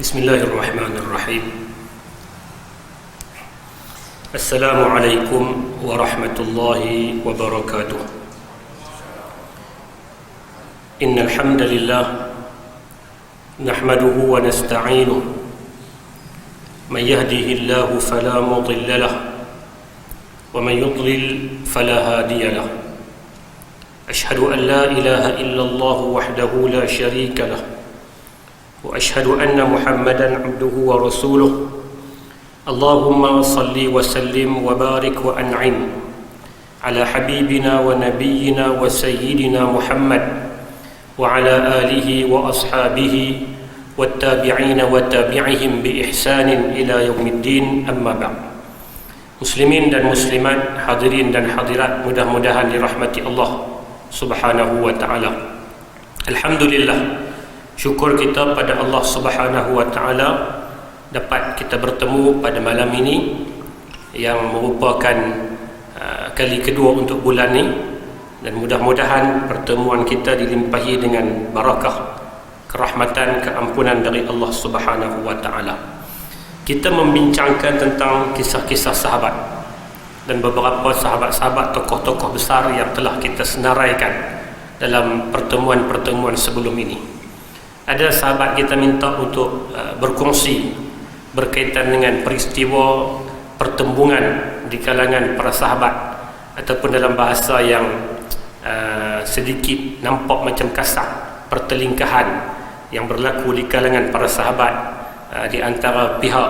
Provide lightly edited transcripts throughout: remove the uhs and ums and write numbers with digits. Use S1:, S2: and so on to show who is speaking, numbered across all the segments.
S1: Bismillahirrahmanirrahim. Assalamualaikum warahmatullahi wabarakatuh. Innal hamdalillah nahmaduhu wa nasta'inuhu. Man yahdihillahu fala mudilla lahu wa man yudlil fala hadiya lahu. Ashhadu an la ilaha illallah wahdahu la sharika lahu. وأشهد أن محمدًا عبده ورسوله اللهم صل وسلم وبارك وأنعم على حبيبنا ونبينا وسيدنا محمد وعلى آله وأصحابه والتابعين وتابعهم بإحسان إلى يوم الدين أما بعد. Muslimin dan muslimat, hadirin dan hadirat, mudah-mudahan dirahmati Allah Subhanahu wa ta'ala. Alhamdulillah, syukur kita pada Allah Subhanahu wa ta'ala dapat kita bertemu pada malam ini yang merupakan kali kedua untuk bulan ini, dan mudah-mudahan pertemuan kita dilimpahi dengan barakah, kerahmatan, keampunan dari Allah Subhanahu wa ta'ala. Kita membincangkan tentang kisah-kisah sahabat dan beberapa sahabat-sahabat, tokoh-tokoh besar yang telah kita senaraikan dalam pertemuan-pertemuan sebelum ini. Ada sahabat kita minta untuk berkongsi berkaitan dengan peristiwa pertembungan di kalangan para sahabat, ataupun dalam bahasa yang sedikit nampak macam kasar, pertelingkahan yang berlaku di kalangan para sahabat, di antara pihak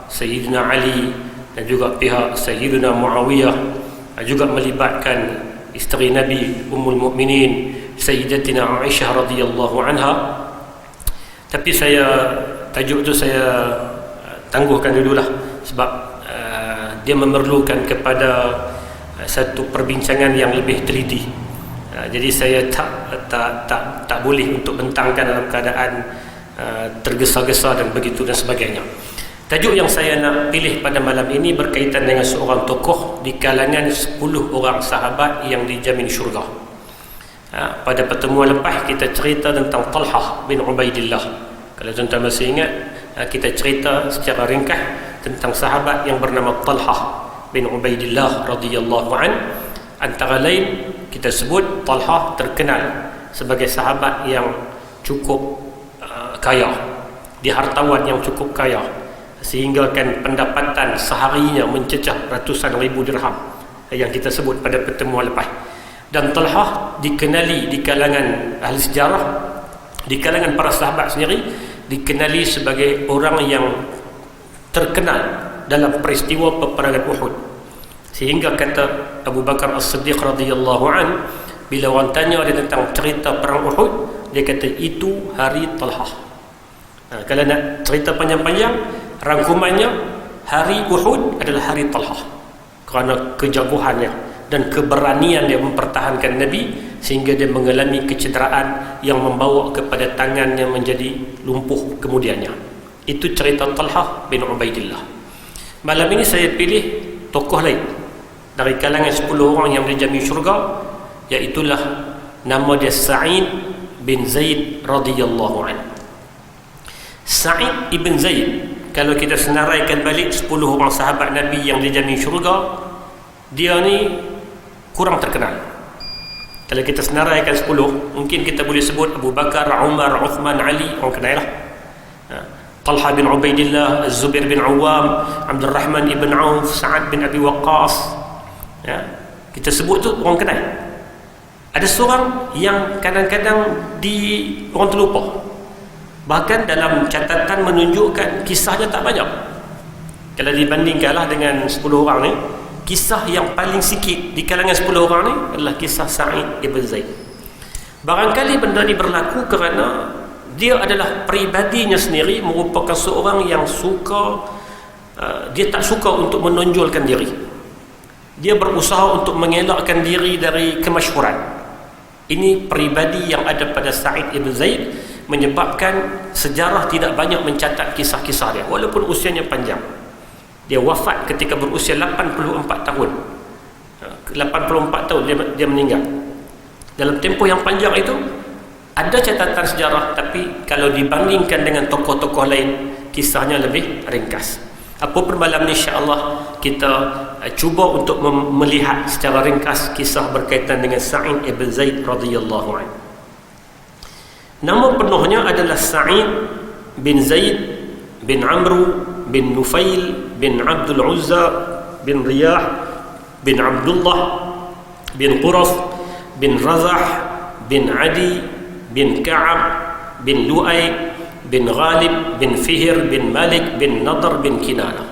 S1: Sayyidina Ali dan juga pihak Sayyidina Muawiyah, juga melibatkan isteri Nabi Ummul Mukminin Sayyidatina Aisyah radhiyallahu anha. Tapi tajuk tu saya tangguhkan dululah, sebab dia memerlukan kepada satu perbincangan yang lebih teliti. Jadi saya tak boleh untuk bentangkan dalam keadaan tergesa-gesa dan begitu dan sebagainya. Tajuk yang saya nak pilih pada malam ini berkaitan dengan seorang tokoh di kalangan 10 orang sahabat yang dijamin syurga. Pada pertemuan lepas kita cerita tentang Talhah bin Ubaidillah. Kalau tuan-tuan masih ingat, kita cerita secara ringkas tentang sahabat yang bernama Talhah bin Ubaidillah radhiyallahu an. Antara lain kita sebut Talhah terkenal sebagai sahabat yang cukup kaya, dia hartawan yang cukup kaya, sehingga kan pendapatan seharinya mencecah ratusan ribu dirham yang kita sebut pada pertemuan lepas. Dan Talhah dikenali di kalangan ahli sejarah, di kalangan para sahabat sendiri, dikenali sebagai orang yang terkenal dalam peristiwa peperangan Uhud. Sehingga kata Abu Bakar As-Siddiq radhiyallahu an, bila orang tanya dia tentang cerita perang Uhud, dia kata itu hari Talhah. Kalau nak cerita panjang-panjang, rangkumannya hari Uhud adalah hari Talhah, kerana kejaguhannya dan keberanian dia mempertahankan Nabi, sehingga dia mengalami kecederaan yang membawa kepada tangannya menjadi lumpuh kemudiannya. Itu cerita Talhah bin Ubaidillah. Malam ini saya pilih tokoh lain dari kalangan 10 orang yang dijamin syurga, iaitulah nama dia Sa'id bin Zaid radhiyallahu anhu. Sa'id ibn Zaid, kalau kita senaraikan balik 10 orang sahabat Nabi yang dijamin syurga, dia ni kurang terkenal. Kalau kita senaraikan 10, mungkin kita boleh sebut Abu Bakar, Umar, Uthman, Ali, orang kenal lah. Talha bin Ubaidillah, Az-Zubair bin Awam, Abdul Rahman ibn Auf, Sa'ad bin Abi Waqqas. Kita sebut tu orang kenal. Ada seorang yang kadang-kadang orang terlupa. Bahkan dalam catatan menunjukkan kisahnya tak banyak. Kalau dibandingkanlah dengan 10 orang ni, kisah yang paling sikit di kalangan 10 orang ni adalah kisah Sa'id ibn Zaid. Barangkali benda ni berlaku kerana dia adalah peribadinya sendiri merupakan seorang yang dia tak suka untuk menonjolkan diri. Dia berusaha untuk mengelakkan diri dari kemasyhuran. Ini peribadi yang ada pada Sa'id ibn Zaid, menyebabkan sejarah tidak banyak mencatat kisah-kisah dia walaupun usianya panjang. Dia wafat ketika berusia 84 tahun. 84 tahun dia meninggal. Dalam tempoh yang panjang itu, Ada catatan sejarah, tapi kalau dibandingkan dengan tokoh-tokoh lain, kisahnya lebih ringkas. Apapun malam ni, insya-Allah kita cuba untuk melihat secara ringkas kisah berkaitan dengan Sa'id ibn Zaid radhiyallahu anhu. Nama penuhnya adalah Sa'id bin Zaid bin Amr bin Nufail bin Abdul Uzza bin Riyah bin Abdullah bin Quraf bin Razah bin Adi bin Ka'ab bin Lu'ay bin Ghalib bin Fihr bin Malik bin Nadr bin Kinanah.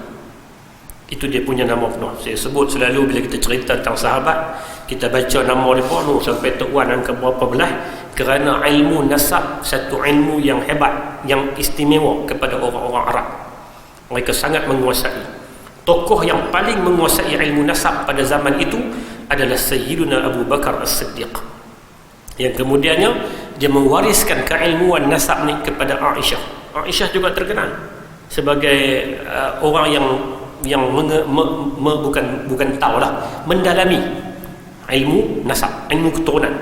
S1: Itu dia punya nama penuh. Saya sebut selalu bila kita cerita tentang sahabat, kita baca nama mereka sampai Tok Wan angka berapa belah, kerana ilmu nasab satu ilmu yang hebat, yang istimewa kepada orang-orang Arab. Mereka sangat menguasai. Tokoh yang paling menguasai ilmu nasab pada zaman itu adalah Sayyiduna Abu Bakar As-Siddiq, yang kemudiannya dia mewariskan keilmuan nasab ni kepada Aisyah. Aisyah juga terkenal sebagai orang yang bukan tahulah, mendalami ilmu nasab, ilmu keturunan.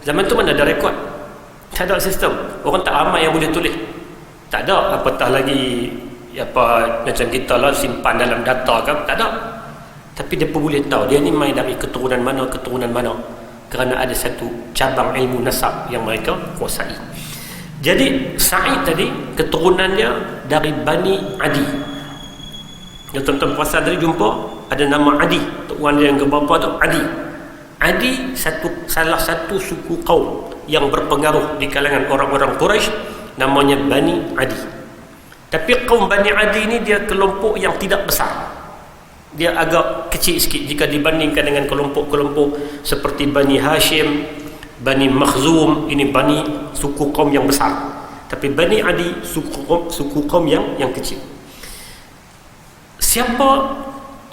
S1: Zaman tu mana ada rekod, tak ada sistem, orang tak ramai yang boleh tulis, tak ada apatah lagi macam kita lah simpan dalam data kan, tak ada. Tapi dia pun boleh tahu dia ni main dari keturunan mana, kerana ada satu cabang ilmu nasab yang mereka kuasai. Jadi Sa'id tadi keturunannya dari Bani Adi. Yang tuan-tuan puasa tadi jumpa ada nama Adi, tuan dia yang keberapa tu Adi. Adi salah satu suku kaum yang berpengaruh di kalangan orang-orang Quraisy, namanya Bani Adi. Tapi kaum Bani Adi ni dia kelompok yang tidak besar, dia agak kecil sikit jika dibandingkan dengan kelompok-kelompok seperti Bani Hashim, Bani Makhzum. Ini Bani suku kaum yang besar, tapi Bani Adi suku kaum yang kecil. Siapa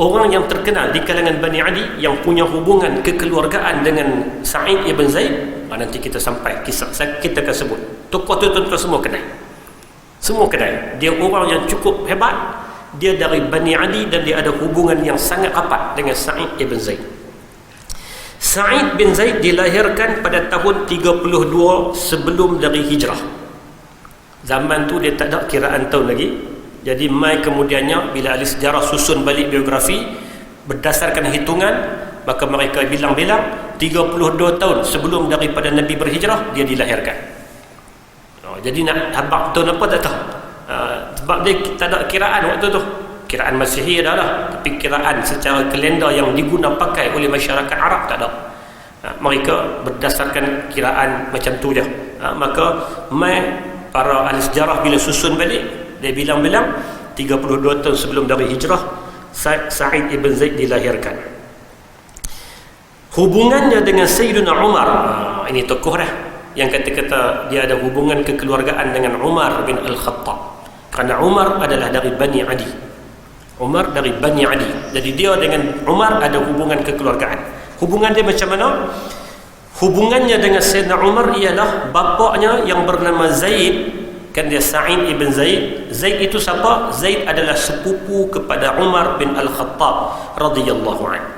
S1: orang yang terkenal di kalangan Bani Adi yang punya hubungan kekeluargaan dengan Sa'id ibn Zaid? Nanti kita sampai kisah, kita akan sebut. Tokoh tu tuan-tuan semua kenal, semua kenal. Dia orang yang cukup hebat, dia dari Bani Adi dan dia ada hubungan yang sangat rapat dengan Sa'id ibn Zaid. Sa'id bin Zaid dilahirkan pada tahun 32 sebelum dari hijrah. Zaman tu dia tak ada kiraan tahun lagi. Jadi mai kemudiannya bila ahli sejarah susun balik biografi berdasarkan hitungan, maka mereka bilang-bilang 32 tahun sebelum daripada Nabi berhijrah dia dilahirkan. Jadi nak habaq tahun apa tak tahu. Sebab dia tak ada kiraan waktu tu. Kiraan Masihi dah lah, tapi kiraan secara kalender yang diguna pakai oleh masyarakat Arab tak ada. Mereka berdasarkan kiraan macam tu je. Maka mai para ahli sejarah bila susun balik, dia bilang-bilang 32 tahun sebelum dari hijrah Sa'id ibn Zaid dilahirkan. Hubungannya dengan Sayyidina Umar, ini tokoh dah yang kata-kata dia ada hubungan kekeluargaan dengan Umar bin Al-Khattab, kerana Umar adalah dari Bani Adi. Umar dari Bani Adi, jadi dia dengan Umar ada hubungan kekeluargaan. Hubungan dia macam mana? Hubungannya dengan Sayyidina Umar ialah bapaknya yang bernama Zaid, kan dia Sa'id ibn Zaid. Zaid itu siapa? Zaid adalah sepupu kepada Umar bin Al-Khattab radhiyallahu anhu.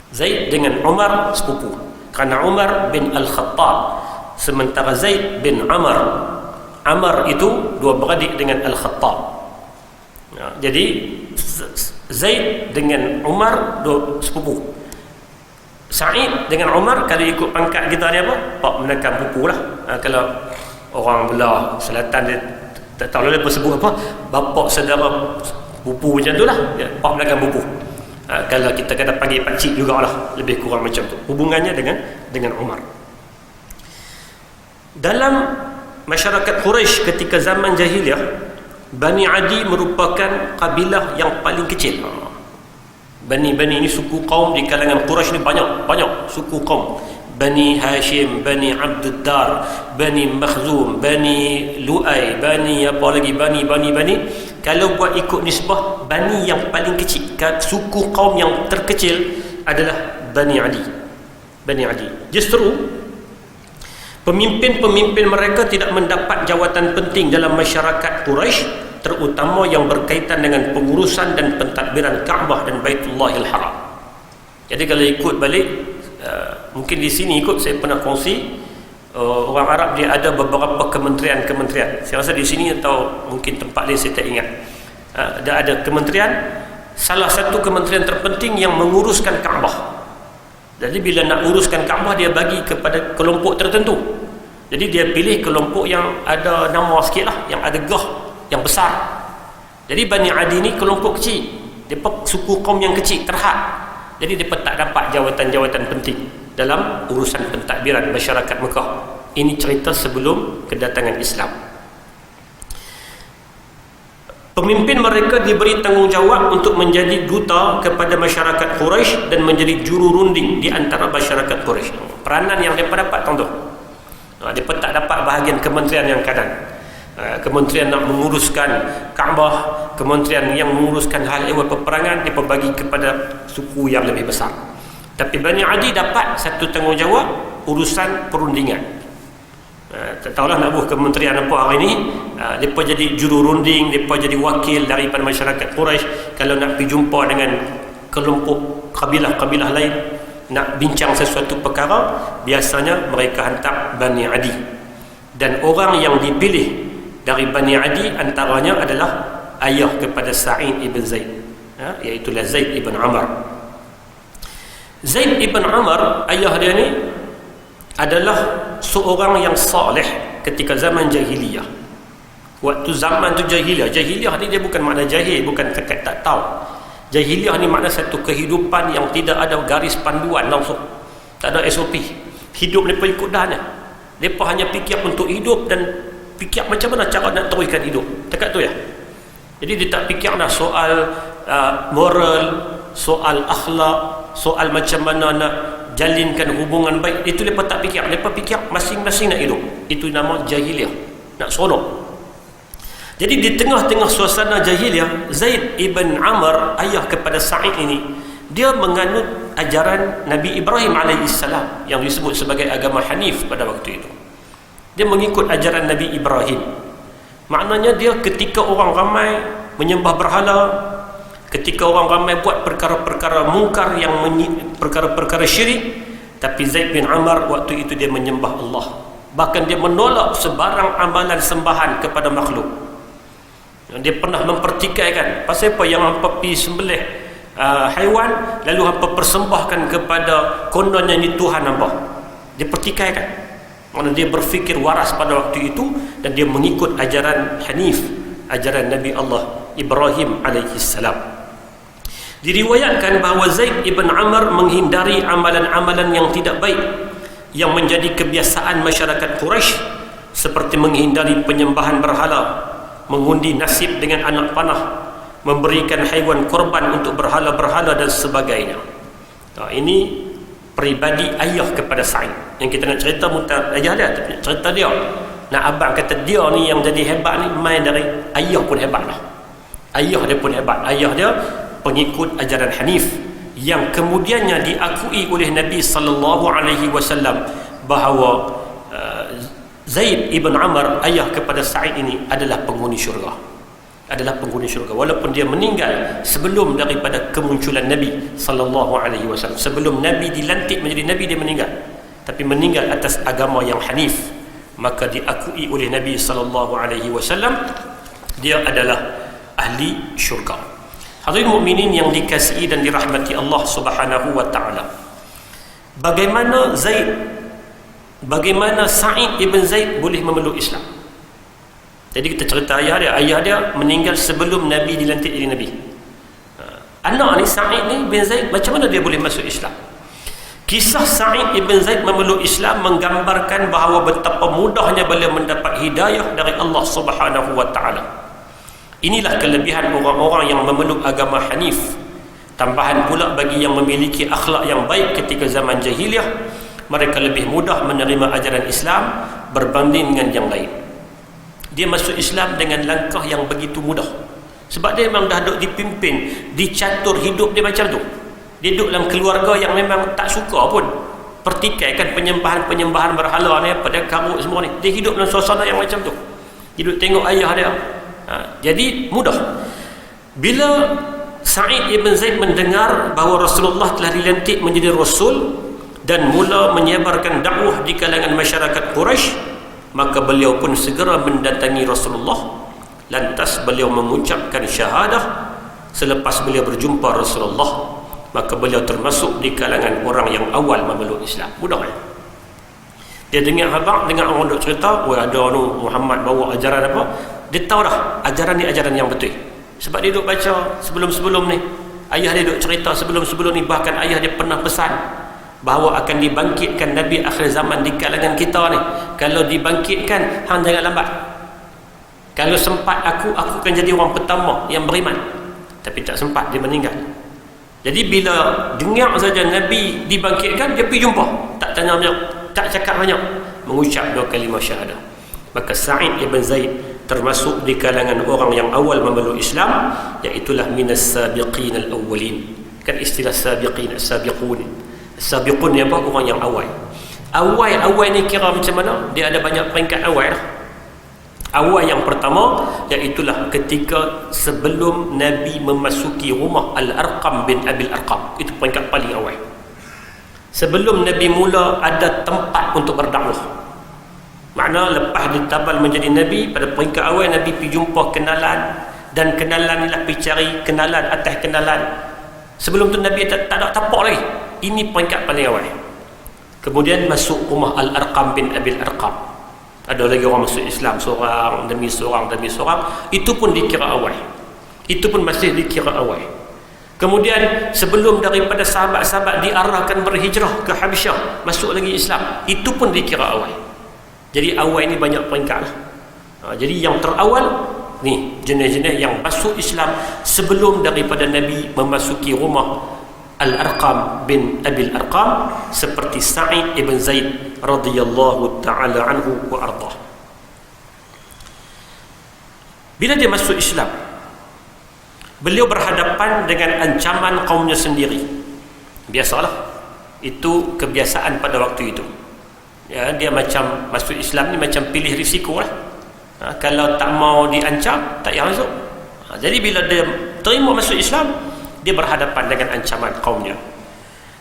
S1: Zaid dengan Umar sepupu, kerana Umar bin Al-Khattab, sementara Zaid bin Amr itu dua beradik dengan Al-Khattab. Jadi Zaid dengan Umar dua sepupu. Sa'id dengan Umar kalau ikut pangkat kita ni apa? Pak menekan pupu lah. Kalau orang belah selatan dia tak tahu dia sebut apa, bapak saudara pupu macam tu lah, pak menekan pupu. Kalau kita kata panggil pakcik jugalah, lebih kurang macam tu hubungannya dengan Umar. Dalam masyarakat Quraisy ketika zaman jahiliyah, Bani Adi merupakan kabilah yang paling kecil. Bani ini suku kaum di kalangan Quraisy ni banyak suku kaum. Bani Hashim, Bani Abduddar, Bani Makhzum, Bani Lu'ay, Bani apa lagi, Bani. Kalau buat ikut nisbah, Bani yang paling kecil, suku kaum yang terkecil adalah Bani Adi. Justru pemimpin-pemimpin mereka tidak mendapat jawatan penting dalam masyarakat Quraisy, terutama yang berkaitan dengan pengurusan dan pentadbiran Kaabah dan Baitullahil Haram. Jadi kalau ikut balik, mungkin di sini ikut saya pernah kongsi, Orang Arab dia ada beberapa kementerian. Saya rasa di sini atau mungkin tempat lain saya tak ingat. Ada kementerian. Salah satu kementerian terpenting yang menguruskan Kaabah. Jadi bila nak uruskan Kaabah, dia bagi kepada kelompok tertentu. Jadi dia pilih kelompok yang ada nama sikit lah, yang ada gah yang besar. Jadi Bani Adi ni kelompok kecil, mereka suku kaum yang kecil, terhad. Jadi mereka tak dapat jawatan-jawatan penting dalam urusan pentadbiran masyarakat Mekah. Ini cerita sebelum kedatangan Islam. Pemimpin mereka diberi tanggungjawab untuk menjadi duta kepada masyarakat Quraisy dan menjadi juru runding di antara masyarakat Quraisy. Peranan yang mereka dapat tuan-tuan. Mereka tak dapat bahagian kementerian yang kanan. Kementerian nak menguruskan Kaabah, kementerian yang menguruskan hal ehwal peperangan, mereka bagi kepada suku yang lebih besar. Tapi Bani Adi dapat satu tanggungjawab urusan perundingan. Tak tahulah nak buat kementerian apa hari ni. Mereka jadi juru runding, mereka jadi wakil daripada masyarakat Quraisy. Kalau nak pergi jumpa dengan kelompok kabilah-kabilah lain, nak bincang sesuatu perkara, biasanya mereka hantar Bani Adi. Dan orang yang dipilih dari Bani Adi antaranya adalah ayah kepada Sa'id ibn Zaid, iaitulah Zaid ibn Amr. Zaid ibn Amr, ayah dia ni adalah seorang yang saleh ketika zaman jahiliyah. Waktu zaman tu jahiliyah ni dia bukan makna jahil, bukan tak tahu. Jahiliyah ni makna satu kehidupan yang tidak ada garis panduan langsung, tak ada SOP. Hidup mereka ikut dahnya. Mereka hanya fikir untuk hidup dan fikir macam mana cara nak teruskan hidup. Dekat tu ya. Jadi dia tak fikir dah soal moral, soal akhlak, soal macam mana nak jalinkan hubungan baik. Itu mereka tak fikir. Mereka fikir masing-masing nak hidup. Itu nama jahiliyah, nak seronok. Jadi di tengah-tengah suasana jahiliyah, Zaid ibn Amr, ayah kepada Sa'id ini, dia menganut ajaran Nabi Ibrahim alaihissalam yang disebut sebagai agama Hanif pada waktu itu. Dia mengikut ajaran Nabi Ibrahim. Maknanya dia ketika orang ramai menyembah berhala, ketika orang ramai buat perkara-perkara mungkar, yang perkara-perkara syirik, tapi Zaid bin Amr waktu itu dia menyembah Allah. Bahkan dia menolak sebarang amalan sembahan kepada makhluk. Dia pernah mempertikaikan pasal apa yang hampa pergi sembelih haiwan, lalu hampa persembahkan kepada kononnya ni Tuhan hampa. Dia pertikaikan. Maksudnya dia berfikir waras pada waktu itu, dan dia mengikut ajaran Hanif, ajaran Nabi Allah Ibrahim alaihissalam. Diriwayatkan bahawa Zaid ibn Amr menghindari amalan-amalan yang tidak baik yang menjadi kebiasaan masyarakat Quraisy, seperti menghindari penyembahan berhala, mengundi nasib dengan anak panah, memberikan haiwan korban untuk berhala-berhala dan sebagainya. Ini peribadi ayah kepada Sa'id. Yang kita nak cerita ayah dia, cerita dia. Nak abang kata dia ni yang jadi hebat ni main dari ayah pun hebat lah. Ayah dia pun hebat. Ayah dia pengikut ajaran Hanif yang kemudiannya diakui oleh Nabi SAW bahawa Zaid ibn Amr, ayah kepada Sa'id ini, adalah penghuni syurga. Walaupun dia meninggal sebelum daripada kemunculan Nabi SAW. Sebelum Nabi dilantik menjadi Nabi, dia meninggal. Tapi meninggal atas agama yang Hanif, maka diakui oleh Nabi SAW dia adalah ahli syurga. Hadirin mukminin yang dikasihi dan dirahmati Allah Subhanahu wa taala. Bagaimana Sa'id ibn Zaid boleh memeluk Islam? Jadi kita cerita ayah dia meninggal sebelum Nabi dilantik jadi Nabi. Anak ni Sa'id ni bin Zaid, macam mana dia boleh masuk Islam? Kisah Sa'id ibn Zaid memeluk Islam menggambarkan bahawa betapa mudahnya beliau mendapat hidayah dari Allah Subhanahu wa taala. Inilah kelebihan orang-orang yang memeluk agama Hanif. Tambahan pula bagi yang memiliki akhlak yang baik ketika zaman jahiliyah, mereka lebih mudah menerima ajaran Islam berbanding dengan yang lain. Dia masuk Islam dengan langkah yang begitu mudah, sebab dia memang dah duduk dipimpin, dicatur hidup dia macam tu. Dia duduk dalam keluarga yang memang tak suka pun pertikaikan penyembahan berhala ni, apa dia karut semua ni. Dia hidup dalam suasana yang macam tu. Dia duduk tengok ayah dia. Jadi mudah. Bila Sa'id ibn Zaid mendengar bahawa Rasulullah telah dilantik menjadi Rasul, dan mula menyebarkan dakwah di kalangan masyarakat Quraisy, maka beliau pun segera mendatangi Rasulullah. Lantas beliau mengucapkan syahadah selepas beliau berjumpa Rasulullah, maka beliau termasuk di kalangan orang yang awal memeluk Islam. Mudah kan? Dia dengar orang duk cerita, ada Muhammad bawa ajaran apa, dia tahu dah ajaran ni ajaran yang betul. Sebab dia duk baca sebelum-sebelum ni, ayah dia duk cerita sebelum-sebelum ni, bahkan ayah dia pernah pesan bahawa akan dibangkitkan Nabi akhir zaman di kalangan kita ni. Kalau dibangkitkan, hang jangan lambat. Kalau sempat aku akan jadi orang pertama yang beriman. Tapi tak sempat, dia meninggal. Jadi bila dengar saja Nabi dibangkitkan, dia pergi jumpa, tak tanya banyak, tak cakap banyak, mengucap 2 kalimah syahadah. Maka Sa'id ibn Zaid termasuk di kalangan orang yang awal memeluk Islam, iaitulah minas sabiqin al-awwalin. Kan istilah sabiqin, as-sabiqun. As-sabiqun ni apa? Orang yang awal. Awal ni kira macam mana? Dia ada banyak peringkat awal lah. Awal yang pertama, iaitulah ketika sebelum Nabi memasuki rumah Al-Arqam bin Abil Arqam. Itu peringkat paling awal. Sebelum Nabi mula ada tempat untuk berdakwah. Makna lepas ditabal menjadi Nabi, pada peringkat awal Nabi pergi jumpa kenalan, dan kenalan ni lah pergi cari kenalan atas kenalan. Sebelum tu Nabi tak ada tapak lagi. Ini peringkat paling awal. Kemudian masuk rumah Al-Arqam bin Abil Arqam. Ada lagi orang masuk Islam seorang demi seorang demi seorang. Itu pun dikira awal. Itu pun masih dikira awal. Kemudian sebelum daripada sahabat-sahabat diarahkan berhijrah ke Habasyah, masuk lagi Islam, itu pun dikira awal. Jadi awal ini banyak peringkat lah. Jadi yang terawal ni jenis-jenis yang masuk Islam sebelum daripada Nabi memasuki rumah Al-Arqam bin Abil Arqam, seperti Sa'id ibn Zaid radhiyallahu ta'ala anhu wa ardah. Bila dia masuk Islam, beliau berhadapan dengan ancaman kaumnya sendiri. Biasalah, itu kebiasaan pada waktu itu. Ya, dia macam masuk Islam ni macam pilih risiko lah. Kalau tak mau diancam, tak payah masuk. Jadi bila dia terima masuk Islam, dia berhadapan dengan ancaman kaumnya.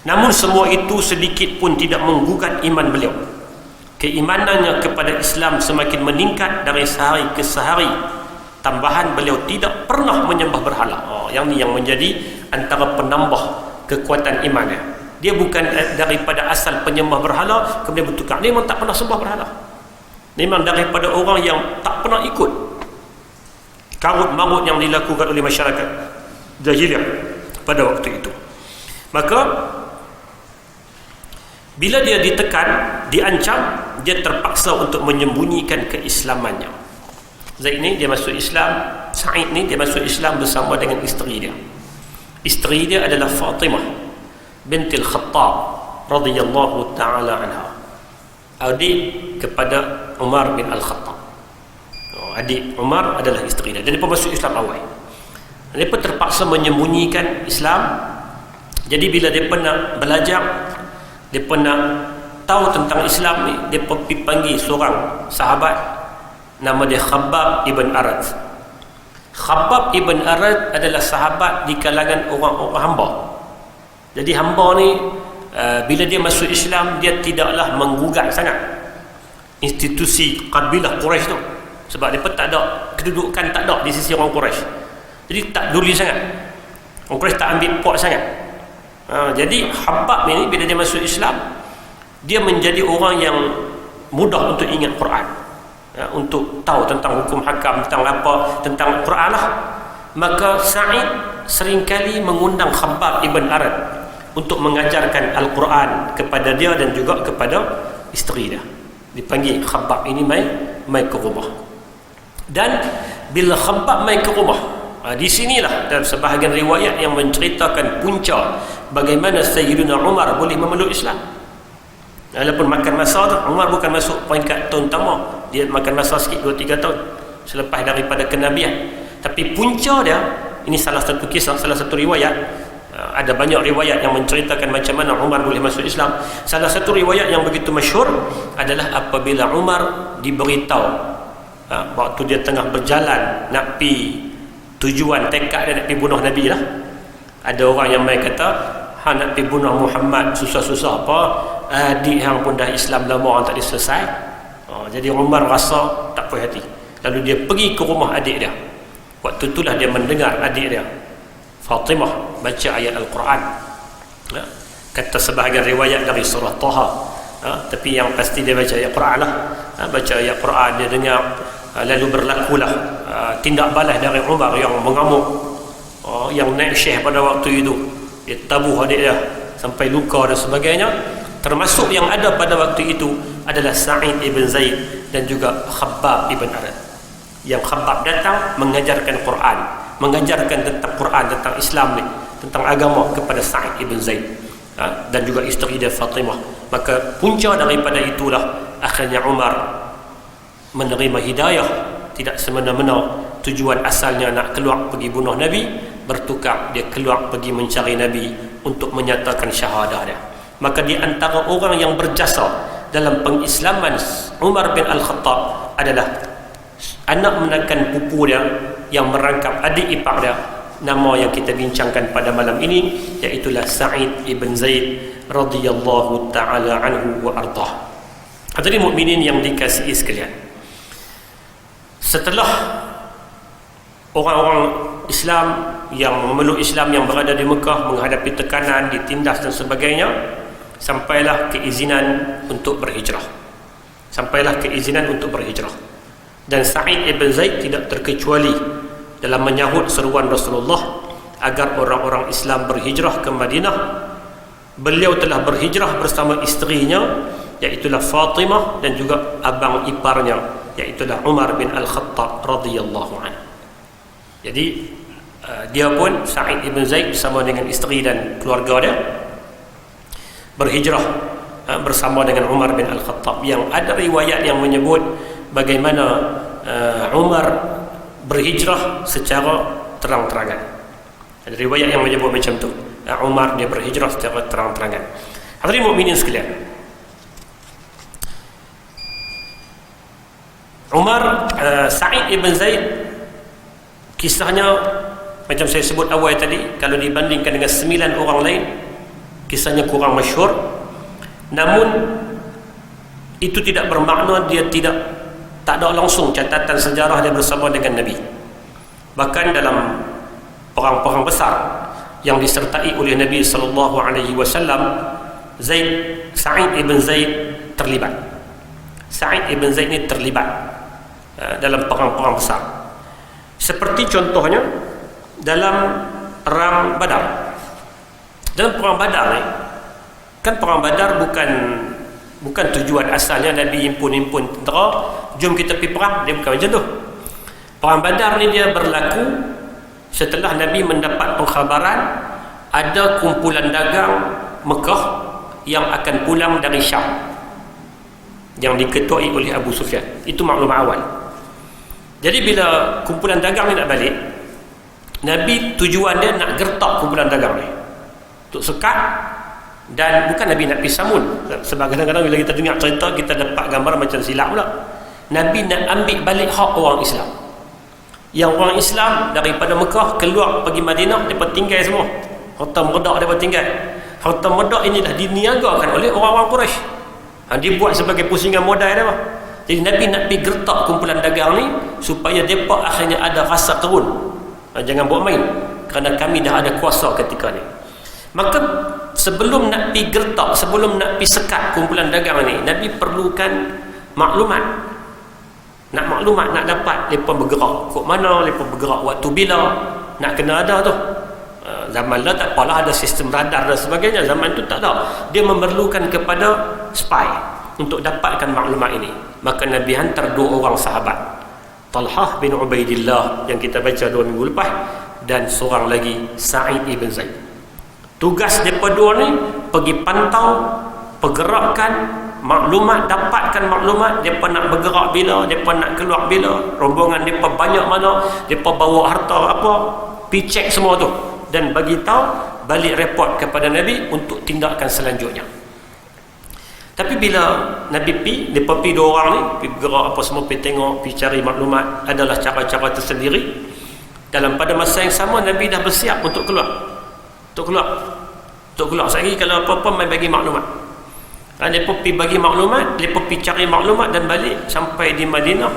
S1: Namun semua itu sedikit pun tidak menggugat iman beliau. Keimanannya kepada Islam semakin meningkat dari sehari ke sehari. Tambahan, beliau tidak pernah menyembah berhala. Yang ni yang menjadi antara penambah kekuatan imannya. Dia bukan daripada asal penyembah berhala kemudian bertukar. Dia memang tak pernah sembah berhala. Memang daripada orang yang tak pernah ikut karut-marut yang dilakukan oleh masyarakat jahiliah pada waktu itu. Maka bila dia ditekan, diancam, dia terpaksa untuk menyembunyikan keislamannya. Zaid ni dia masuk Islam, Sa'id ni dia masuk Islam bersama dengan isteri dia. Isteri dia adalah Fatimah bintil Khattab radhiyallahu ta'ala anha, adik kepada Umar bin Al-Khattab. Adik Umar adalah isteri dia. Dan dia pun masuk Islam awal. Dia pun terpaksa menyembunyikan Islam. Jadi bila dia pun nak belajar, dia pun nak tahu tentang Islam ni, dia pun pergi panggil seorang sahabat, nama dia Khabbab ibn Arad. Khabbab ibn Arad adalah sahabat di kalangan orang-orang hamba. Jadi hamba ni bila dia masuk Islam, dia tidaklah menggugat sangat institusi kabilah Quraisy tu, sebab dia pun tak ada kedudukan, tak ada di sisi orang Quraisy. Jadi tak peduli sangat. Orang Quraisy tak ambil pot sangat. Jadi Khabbab ni bila dia masuk Islam, dia menjadi orang yang mudah untuk ingat Quran, untuk tahu tentang hukum hakam, tentang apa, tentang Quran lah. Maka Sa'id seringkali mengundang Khabbab ibn Arad untuk mengajarkan Al-Quran kepada dia dan juga kepada isteri dia. Dipanggil Khabbab ini mai ke rumah. Dan bila Khabbab mai ke rumah, di sinilah dalam sebahagian riwayat yang menceritakan punca bagaimana Sayyidina Umar boleh memeluk Islam. Walaupun makan masa tu, Umar bukan masuk peringkat tahun pertama, dia makan masa sikit 2-3 tahun selepas daripada kenabian. Tapi punca dia, ini salah satu kisah, salah satu riwayat. Ada banyak riwayat yang menceritakan macam mana Umar boleh masuk Islam. Salah satu riwayat yang begitu masyhur adalah apabila Umar diberitahu waktu dia tengah berjalan nak pi tujuan tekad dia nak pi bunuh Nabi lah. Ada orang yang main kata, nak pi bunuh Muhammad susah-susah apa, adik hang pun dah Islam lama, tak diselesai. Jadi Umar rasa tak puas hati. Lalu dia pergi ke rumah adik dia. Waktu itulah dia mendengar adik dia Fatimah baca ayat Al-Quran. Kata sebahagian riwayat dari surah Taha, tapi yang pasti dia baca ayat Quran lah. Baca ayat Quran, dia dengar, lalu berlakulah tindak balas dari Umar yang mengamuk, yang naik syekh pada waktu itu. Dia tabuh adik dia sampai luka dan sebagainya. Termasuk yang ada pada waktu itu adalah Sa'id ibn Zaid dan juga Khabbab ibn Arad. Yang Khabbab datang mengajarkan Quran, mengajarkan tentang Quran, tentang Islam ni, tentang agama kepada Sa'id ibn Zaid, dan juga isteri dia Fatimah. Maka punca daripada itulah akhirnya Umar menerima hidayah. Tidak semena-mena tujuan asalnya nak keluar pergi bunuh Nabi, bertukar dia keluar pergi mencari Nabi untuk menyatakan syahadah dia. Maka di antara orang yang berjasa dalam pengislaman Umar bin Al-Khattab adalah anak menakan pupu dia yang merangkap adik ipar dia, nama yang kita bincangkan pada malam ini, iaitulah Sa'id ibn Zaid radhiyallahu ta'ala anhu wa ardah. Hadirin mukminin yang dikasihi sekalian, setelah orang-orang Islam yang memeluk Islam yang berada di Mekah menghadapi tekanan, ditindas dan sebagainya, sampailah keizinan untuk berhijrah. Dan Sa'id ibn Zaid tidak terkecuali dalam menyahut seruan Rasulullah agar orang-orang Islam berhijrah ke Madinah. Beliau telah berhijrah bersama isterinya, iaitulah Fatimah, dan juga abang iparnya, iaitulah Umar bin Al-Khattab radhiyallahu anhu. Jadi dia pun, Sa'id ibn Zaid, bersama dengan isteri dan keluarga dia berhijrah bersama dengan Umar bin Al-Khattab. Yang ada riwayat yang menyebut bagaimana Umar berhijrah secara terang-terangan. Ada riwayat yang menyebut macam tu, Umar dia berhijrah secara terang-terangan. Hadirin mukminin sekalian, Umar, Sa'id ibn Zaid, kisahnya macam saya sebut awal tadi, kalau dibandingkan dengan 9 orang lain, kisahnya kurang masyhur. Namun itu tidak bermakna dia tak ada langsung catatan sejarah dia bersama dengan Nabi. Bahkan dalam perang-perang besar yang disertai oleh Nabi sallallahu alaihi wasallam, Sa'id ibn Zaid terlibat. Sa'id ibn Zaid ini terlibat dalam perang-perang besar. Seperti contohnya dalam perang Badar. Dalam perang Badar ni, kan perang Badar bukan tujuan asalnya Nabi himpun tentera, jom kita pergi perang. Dia bukan macam tu. Perang Badar ni dia berlaku setelah Nabi mendapat pengkhabaran ada kumpulan dagang Mekah yang akan pulang dari Syam, yang diketuai oleh Abu Sufyan. Itu maklumat awal. Jadi bila kumpulan dagang ni nak balik, Nabi tujuan dia nak gertak kumpulan dagang ni untuk sekat. Dan bukan Nabi nak pergi samun, sebab kadang-kadang bila kita dengar cerita kita dapat gambar macam silap pula. Nabi nak ambil balik hak orang Islam. Yang orang Islam daripada Mekah keluar pergi Madinah, mereka tinggal semua. Harta meredak mereka tinggal. Harta meredak ini dah diniagakan oleh orang-orang Quraisy. Dibuat sebagai pusingan modal dia. Jadi Nabi nak pergi gertak kumpulan dagang ni supaya mereka akhirnya ada rasa terun. Jangan buat main, kerana kami dah ada kuasa ketika ni. Maka sebelum nak pergi gertak, sebelum nak pergi sekat kumpulan dagang ni, Nabi perlukan maklumat. Nak dapat mereka bergerak kok mana, mereka bergerak waktu bila, nak kena ada tu. Zaman lah tak apalah ada sistem radar dan sebagainya. Zaman tu tak ada. Dia memerlukan kepada spy untuk dapatkan maklumat ini. Maka Nabi hantar 2 orang sahabat, Talhah bin Ubaidillah yang kita baca 2 minggu lepas, dan seorang lagi Sa'id ibn Zaid. Tugas mereka 2 ni pergi pantau pergerakan maklumat, dapatkan maklumat mereka nak bergerak bila, mereka nak keluar bila, rombongan mereka banyak mana, mereka bawa harta apa, pergi cek semua tu dan bagi tahu, balik report kepada Nabi untuk tindakan selanjutnya. Tapi bila Nabi pergi, mereka pergi 2 orang ni pergi bergerak apa semua, pergi tengok, pergi cari maklumat, adalah cara-cara tersendiri. Dalam pada masa yang sama Nabi dah bersiap untuk keluar. Sekali kalau apa-apa main bagi maklumat. Mereka pergi bagi maklumat, mereka pergi cari maklumat dan balik sampai di Madinah.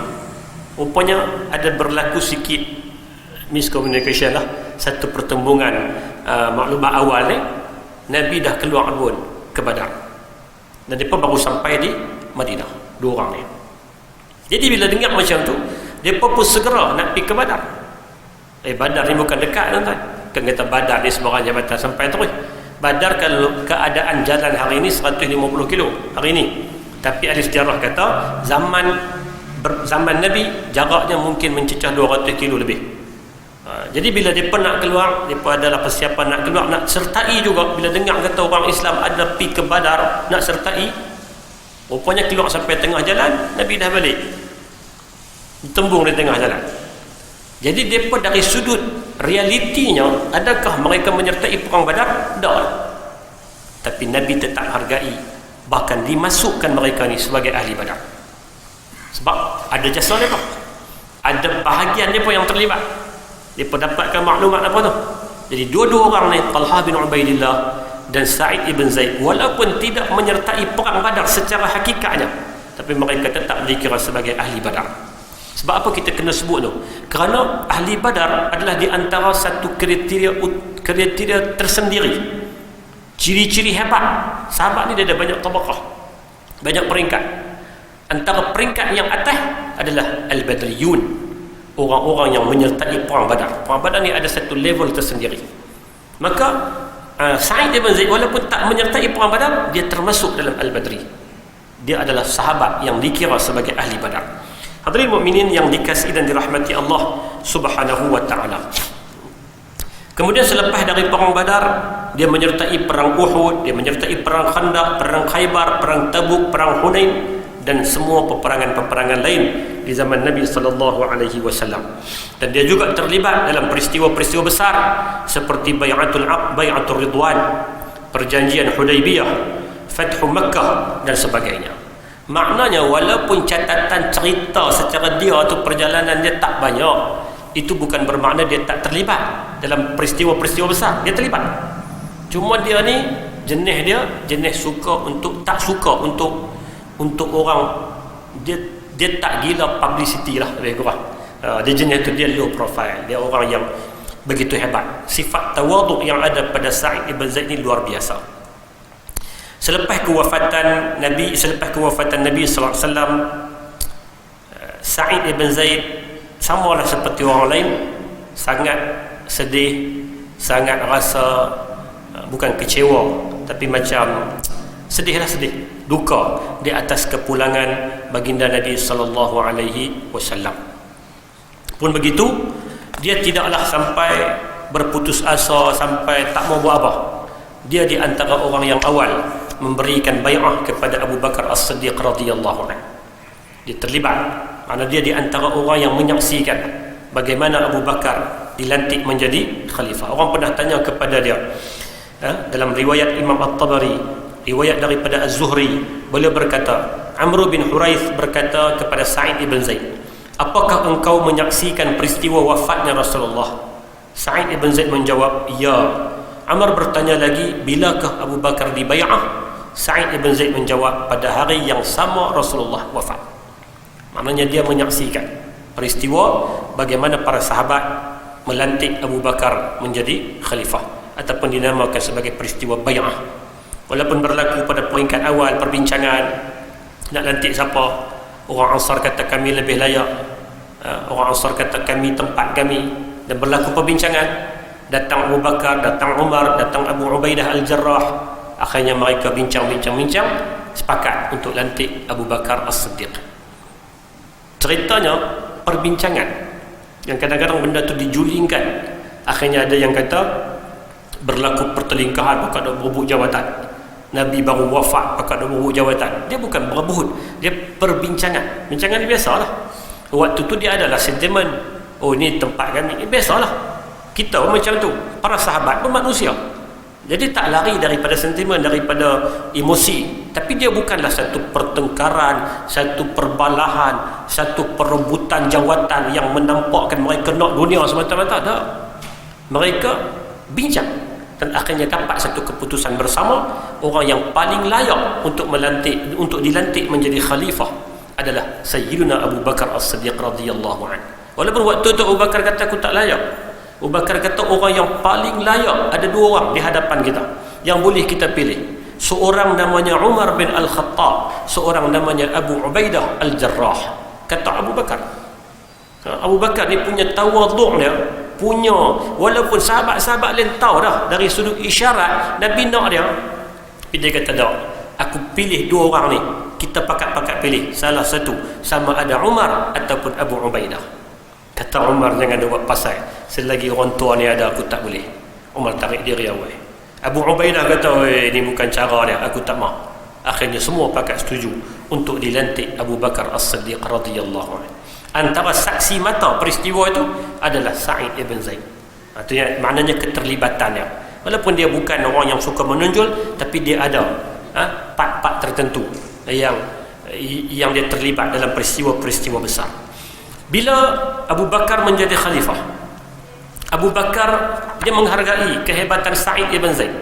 S1: Rupanya ada berlaku sikit miscommunication lah, satu pertembungan maklumat awal ni. Nabi dah keluar pun ke Badar dan mereka baru sampai di Madinah, dua orang ni. Jadi bila dengar macam tu, mereka pun segera nak pergi ke Badar. Badar ni bukan dekat tuan-tuan. Kan kata Badar ni sembarang jabatan sampai terus. Badar kalau keadaan jalan hari ini 150 kilo hari ini, tapi ahli sejarah kata zaman Nabi jaraknya mungkin mencecah 200 kilo lebih. Jadi bila mereka nak keluar, mereka adalah persiapan nak keluar, nak sertai juga. Bila dengar kata orang Islam ada pergi ke Badar nak sertai, rupanya keluar sampai tengah jalan, Nabi dah balik tembung di tengah jalan. Jadi mereka dari sudut realitinya, adakah mereka menyertai perang Badar? Tak. Tapi Nabi tetap hargai, bahkan dimasukkan mereka ni sebagai ahli Badar. Sebab ada jasa mereka, ada bahagian mereka yang terlibat. Mereka dapatkan maklumat apa tu. Jadi dua-dua orang ni, Talha bin Ubaidillah dan Sa'id ibn Zaid, walaupun tidak menyertai perang Badar secara hakikatnya, tapi mereka tetap dikira sebagai ahli Badar. Sebab apa kita kena sebut tu? Kerana ahli Badar adalah di antara satu kriteria tersendiri, ciri-ciri hebat. Sahabat ni dia ada banyak tabaqah, banyak peringkat. Antara peringkat yang atas adalah Al-Badriyun, orang-orang yang menyertai perang Badar. Perang Badar ni ada satu level tersendiri. Maka Sa'id ibn Zaid walaupun tak menyertai perang Badar, dia termasuk dalam Al-Badri. Dia adalah sahabat yang dikira sebagai ahli Badar. Hadirin mukminin yang dikasihi dan dirahmati Allah Subhanahu wa taala. Kemudian selepas dari perang Badar, dia menyertai perang Uhud, dia menyertai perang Khandaq, perang Khaybar, perang Tabuk, perang Hunain dan semua peperangan-peperangan lain di zaman Nabi sallallahu alaihi wasallam. Dan dia juga terlibat dalam peristiwa-peristiwa besar seperti Bai'atul Aqd, Bai'atul Ridwan, perjanjian Hudaybiyah, Fathu Makkah dan sebagainya. Maknanya walaupun catatan cerita secara dia atau perjalanan dia tak banyak, itu bukan bermakna dia tak terlibat dalam peristiwa-peristiwa besar. Dia terlibat. Cuma dia ni jenis suka untuk tak suka untuk orang, dia tak gila publicity lah lebih kurang. Dia jenis tu, dia low profile, dia orang yang begitu hebat. Sifat tawaduk yang ada pada Sa'id ibn Zaid ni luar biasa. Selepas kewafatan Nabi sallallahu alaihi wasallam, Sa'id ibn Zaid samalah seperti orang lain, sangat sedih, sangat rasa bukan kecewa tapi macam sedih, duka di atas kepulangan baginda Nabi sallallahu alaihi wasallam. Pun begitu, dia tidaklah sampai berputus asa, sampai tak mau buat apa. Dia di antara orang yang awal memberikan bai'ah kepada Abu Bakar As-Siddiq radhiyallahu anhu. Dia terlibat, kerana dia di antara orang yang menyaksikan bagaimana Abu Bakar dilantik menjadi khalifah. Orang pernah tanya kepada dia, dalam riwayat Imam At-Tabari, riwayat daripada Az-Zuhri, beliau berkata, Amr bin Huraith berkata kepada Sa'id ibn Zaid, apakah engkau menyaksikan peristiwa wafatnya Rasulullah? Sa'id ibn Zaid menjawab, ya. Amr bertanya lagi, bilakah Abu Bakar dibai'ah? Sa'id ibn Zaid menjawab, pada hari yang sama Rasulullah wafat. Maknanya dia menyaksikan peristiwa bagaimana para sahabat melantik Abu Bakar menjadi khalifah, ataupun dinamakan sebagai peristiwa bai'ah. Walaupun berlaku pada peringkat awal perbincangan nak lantik siapa, orang Ansar kata kami lebih layak, orang Ansar kata kami tempat kami, dan berlaku perbincangan. Datang Abu Bakar, datang Umar, datang Abu Ubaidah Al-Jarrah. Akhirnya mereka bincang, sepakat untuk lantik Abu Bakar As-Siddiq. Ceritanya perbincangan yang kadang-kadang benda tu dijulingkan. Akhirnya ada yang kata berlaku pertelingkahan, pakak nak berebut jawatan. Nabi baru wafat, pakak nak berebut jawatan. Dia bukan berebut, dia perbincangan. Bincangan ni biasalah. Waktu tu dia adalah sentimen, oh ni tempat kami, biasalah. Kita macam tu, para sahabat pun manusia. Jadi tak lari daripada sentimen, daripada emosi. Tapi dia bukanlah satu pertengkaran, satu perbalahan, satu perebutan jawatan yang menampakkan mereka nak dunia semata-mata. Tak. Mereka bincang dan akhirnya dapat satu keputusan bersama, orang yang paling layak untuk dilantik menjadi khalifah adalah Sayyiduna Abu Bakar As-Siddiq radhiyallahu anhu. Walaupun waktu itu Abu Bakar kata aku tak layak, Abu Bakar kata orang yang paling layak ada dua orang di hadapan kita yang boleh kita pilih. Seorang namanya Umar bin Al-Khattab, seorang namanya Abu Ubaidah Al-Jarrah. Kata Abu Bakar. Abu Bakar ni punya tawaduk dia, punya, walaupun sahabat-sahabat lain tahu dah dari sudut isyarat Nabi nak dia, tapi dia kata tak, aku pilih dua orang ni, kita pakat-pakat pilih salah satu, sama ada Umar ataupun Abu Ubaidah. Kata Umar, jangan dia buat pasal, selagi orang tua ni ada aku tak boleh. Umar tarik diri awal. Abu Ubaidah kata, ini bukan cara dia, aku tak mahu. Akhirnya semua pakat setuju untuk dilantik Abu Bakar As-Siddiq radhiyallahu anhu. Antara saksi mata peristiwa itu adalah Sa'id ibn Zaid. Itu maknanya keterlibatannya. Walaupun dia bukan orang yang suka menonjol, tapi dia ada part-part tertentu yang dia terlibat dalam peristiwa-peristiwa besar. Bila Abu Bakar menjadi khalifah, Abu Bakar dia menghargai kehebatan Sa'id ibn Zaid.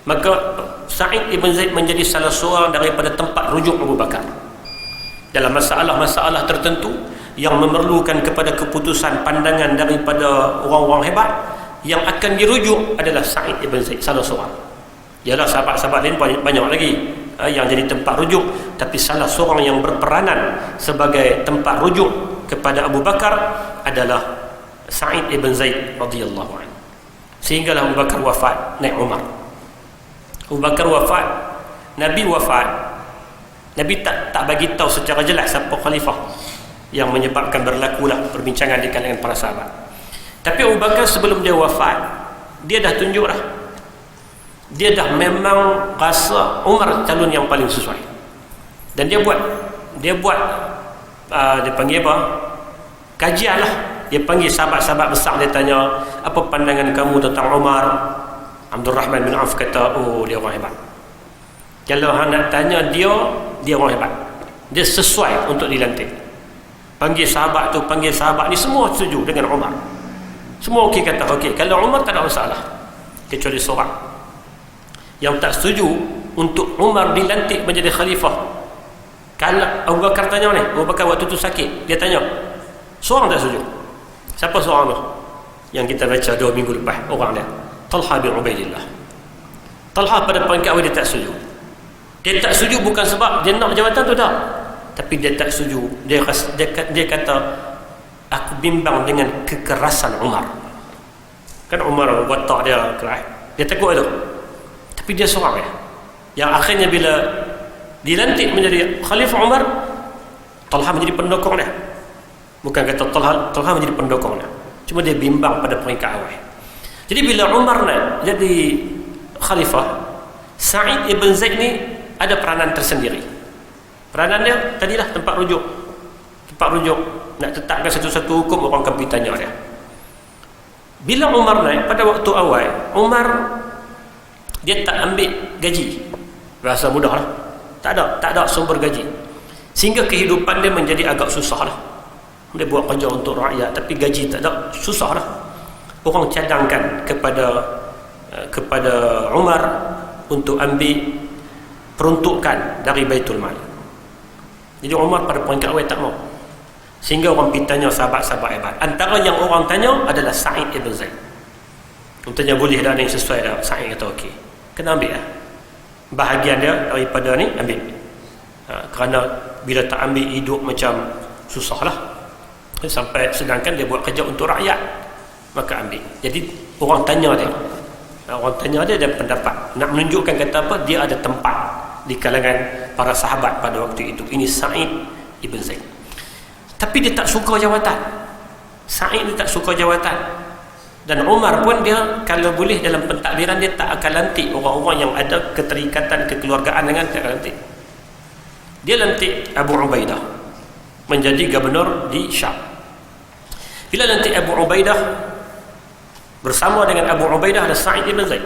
S1: Maka Sa'id ibn Zaid menjadi salah seorang daripada tempat rujuk Abu Bakar dalam masalah-masalah tertentu yang memerlukan kepada keputusan pandangan daripada orang-orang hebat. Yang akan dirujuk adalah Sa'id ibn Zaid, salah seorang. Yalah, sahabat-sahabat lain banyak lagi yang jadi tempat rujuk, tapi salah seorang yang berperanan sebagai tempat rujuk kepada Abu Bakar adalah Sa'id ibn Zaid radhiyallahu anhu. Sehinggalah Abu Bakar wafat, naik Umar. Abu Bakar wafat, Nabi wafat, Nabi tak bagi tahu secara jelas siapa khalifah, yang menyebabkan berlakulah perbincangan di kalangan para sahabat. Tapi Abu Bakar sebelum dia wafat, dia dah tunjuk dah, dia dah memang rasa Umar calon yang paling sesuai. Dan dia buat dia panggil apa, kajian lah. Dia panggil sahabat-sahabat besar, dia tanya, apa pandangan kamu tentang Umar? Abdul Rahman bin Auf kata, oh dia orang hebat. Kalau nak tanya dia orang hebat, dia sesuai untuk dilantik. Panggil sahabat ni semua setuju dengan Umar. Semua okey, kata okey. Kalau Umar tak ada masalah, kecuali seorang yang tak setuju untuk Umar dilantik menjadi khalifah. Kalau Abu Bakar tanya ni, Abu Bakar waktu tu sakit, dia tanya, seorang tak setuju. Siapa seorang tu? Yang kita baca 2 minggu lepas, orang dia Talha bin Ubaidillah. Talha pada peringkat awal dia tak setuju. Dia tak setuju bukan sebab dia nak jawatan tu, tak, tapi dia tak setuju. Dia kata, aku bimbang dengan kekerasan Umar. Kan Umar watak dia keras, dia takut itu. Tapi dia seorang yang akhirnya bila dilantik menjadi khalifah Umar, Talha menjadi pendukung dia. Bukan kata Talha menjadi pendukung dia, cuma dia bimbang pada peringkat awal. Jadi bila Umar nak jadi khalifah, Sa'id ibn Zaid ni ada peranan tersendiri. Peranan dia tadilah tempat rujuk nak tetapkan satu-satu hukum, orang akan pergi tanya dia. Bila Umar naik pada waktu awal, Umar dia tak ambil gaji, bahasa mudah lah, tak ada sumber gaji, sehingga kehidupan dia menjadi agak susah lah. Dia buat kerja untuk rakyat tapi gaji tak ada, susah lah. Orang cadangkan kepada Umar untuk ambil peruntukan dari Baitul Mal. Jadi Umar pada peringkat awal tak mau, sehingga orang pergi tanya sahabat-sahabat hebat. Antara yang orang tanya adalah Sa'id ibn Zaid. Orang tanya, boleh dah ni sesuai dah? Sa'id kata okey, kena ambil lah bahagian dia daripada ni, ambil. Kerana bila tak ambil, hidup macam susah lah. Sampai sedangkan dia buat kerja untuk rakyat, maka ambil. Jadi orang tanya dia dan pendapat, nak menunjukkan kata apa, dia ada tempat di kalangan para sahabat pada waktu itu. Ini Sa'id ibn Zaid. Tapi dia tak suka jawatan. Sa'id dia tak suka jawatan. Dan Umar pun dia kalau boleh dalam pentadbiran dia tak akan lantik orang-orang yang ada keterikatan kekeluargaan dengan, tak akan lantik. Dia lantik Abu Ubaidah menjadi gubernur di Syam. Bila lantik Abu Ubaidah, bersama dengan Abu Ubaidah ada Sa'id ibn Zaid.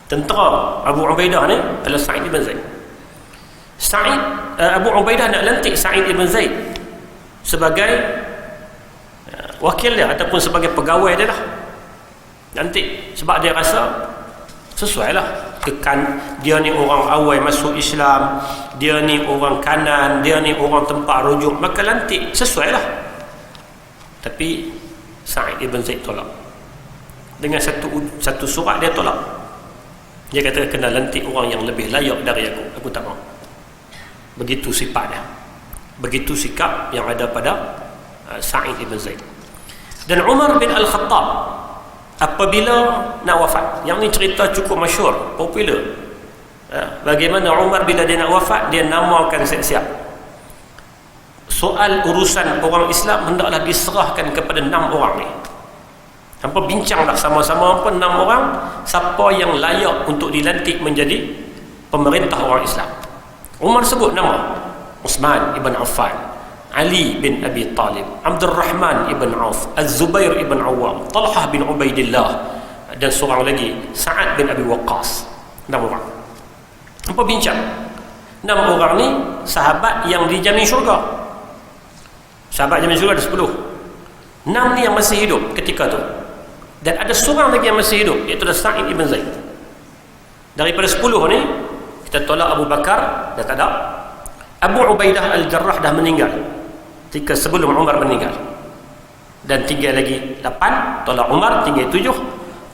S1: Tentera Abu Ubaidah ni adalah Sa'id ibn Zaid. Abu Ubaidah nak lantik Sa'id ibn Zaid sebagai wakil dia ataupun sebagai pegawai dia lah. Nanti sebab dia rasa sesuai lah, dia ni orang awal masuk Islam, dia ni orang kanan, dia ni orang tempat rujuk, maka lantik sesuai lah. Tapi Sa'id ibn Zaid tolak dengan satu surat. Dia tolak, dia kata kena lantik orang yang lebih layak dari aku tak mahu. Begitu sifat dia, begitu sikap yang ada pada Sa'id ibn Zaid. Dan Umar bin Al-Khattab apabila nak wafat, yang ni cerita cukup masyhur, popular, bagaimana Umar bila dia nak wafat, dia namakan siap-siap, soal urusan orang Islam hendaklah diserahkan kepada 6 orang ni. Hampa bincanglah sama-sama 6 orang siapa yang layak untuk dilantik menjadi pemerintah orang Islam. Umar sebut nama Uthman ibn Affan, Ali bin Abi Talib, Abdul Rahman ibn Auf, Az-Zubair ibn Awam, Talhah bin Ubaidillah, dan seorang lagi Sa'ad bin Abi Waqqas. 6 orang. Hampa bincang 6 orang ni sahabat yang dijamin syurga. Sahabat jamin syurga ada 10. 6 ni yang masih hidup ketika tu, dan ada seorang lagi yang masih hidup, iaitu Sa'id ibn Zaid. Daripada 10 ni kita tolak Abu Bakar, dah tak ada. Abu Ubaidah Al-Jarrah dah meninggal ketika sebelum Umar meninggal, dan tinggal lagi 8, tolak Umar, tinggal 7.